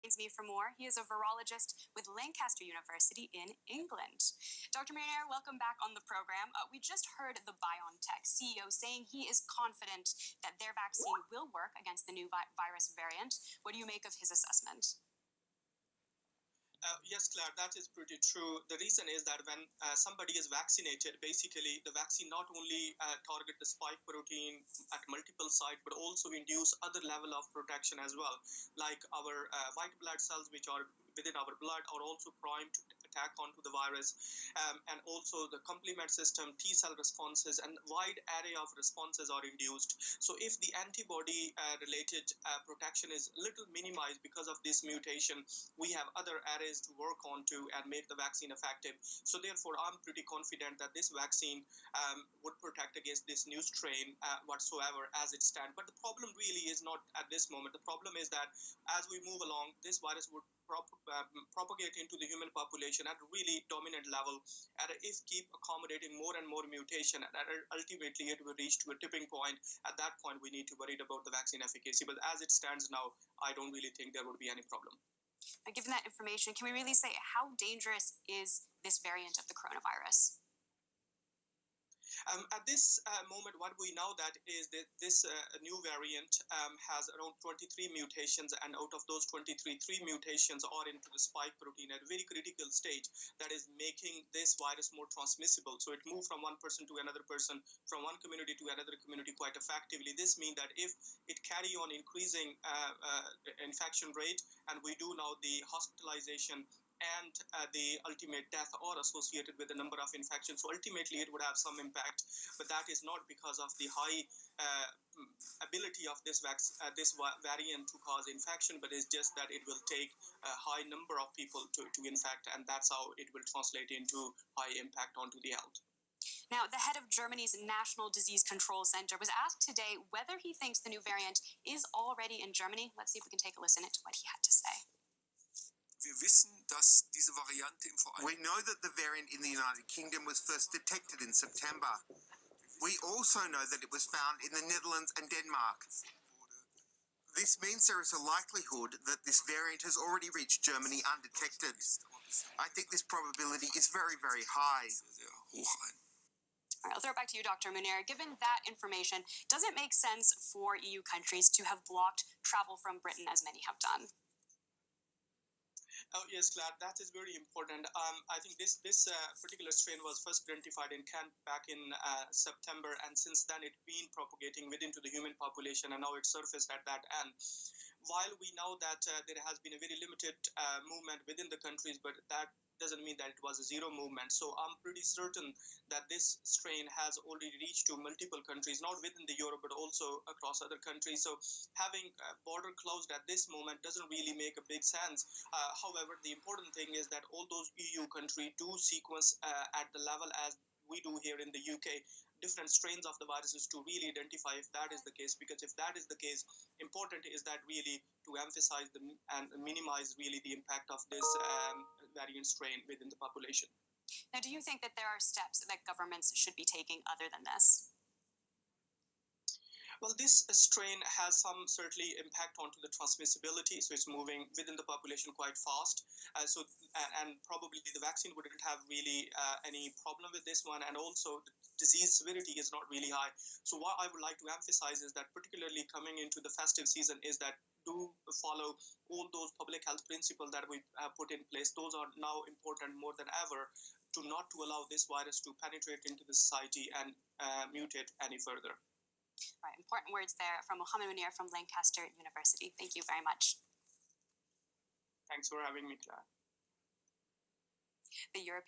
Joins me for more. He is a virologist with Lancaster University in England. Dr. Munir, welcome back on the program. We just heard the BioNTech CEO saying he is confident that their vaccine will work against the new virus variant. What do you make of his assessment? Yes, Claire, that is pretty true. The reason is that when somebody is vaccinated, basically the vaccine not only target the spike protein at multiple sites, but also induce other level of protection as well. Like our white blood cells, which are within our blood, are also primed to attack onto the virus. And also the complement system, T-cell responses, and wide array of responses are induced. So if the antibody related protection is little minimized because of this mutation, we have other areas to work on to and make the vaccine effective. So therefore, I'm pretty confident that this vaccine would protect against this new strain whatsoever as it stands. But the problem really is not at this moment. The problem is that as we move along, this virus would propagate into the human population at a really dominant level, and if keep accommodating more and more mutation, and ultimately it will reach to a tipping point. At that point, we need to worry about the vaccine efficacy. But as it stands now, I don't really think there would be any problem. Now, given that information, can we really say how dangerous is this variant of the coronavirus? At this moment, what we know that is that this new variant has around 23 mutations, and out of those 23, 3 mutations are into the spike protein at a very critical stage that is making this virus more transmissible. So it moves from one person to another person, from one community to another community quite effectively. This means that if it carry on increasing infection rate, and we do know the hospitalization and the ultimate death are associated with the number of infections. So ultimately, it would have some impact, but that is not because of the high ability of this variant to cause infection, but it's just that it will take a high number of people to infect, and that's how it will translate into high impact onto the health. Now, the head of Germany's National Disease Control Center was asked today whether he thinks the new variant is already in Germany. Let's see if we can take a listen to what he had to say. We know that the variant in the United Kingdom was first detected in September. We also know that it was found in the Netherlands and Denmark. This means there is a likelihood that this variant has already reached Germany undetected. I think this probability is very, very high. All right, I'll throw it back to you, Dr. Munir. Given that information, does it make sense for EU countries to have blocked travel from Britain, as many have done? Oh, yes, Claire, that is very important. I think this particular strain was first identified in Kent back in September, and since then it's been propagating within to the human population, and now it surfaced at that end. While we know that there has been a very limited movement within the countries, but that doesn't mean that it was a zero movement. So I'm pretty certain that this strain has already reached to multiple countries, not within the Europe, but also across other countries. So having a border closed at this moment doesn't really make a big sense. However, the important thing is that all those EU countries do sequence at the level as we do here in the UK, different strains of the viruses to really identify if that is the case. Because if that is the case, important is that really to emphasize and minimize really the impact of this variant strain within the population. Now, do you think that there are steps that governments should be taking other than this? Well, this strain has some certainly impact onto the transmissibility, so it's moving within the population quite fast. And probably the vaccine wouldn't have really any problem with this one, and also the disease severity is not really high. So what I would like to emphasize is that particularly coming into the festive season is that do follow all those public health principles that we have put in place. Those are now important more than ever to not to allow this virus to penetrate into the society and mutate any further. All right, important words there from Mohammed Munir from Lancaster University. Thank you very much. Thanks for having me, Claire. The European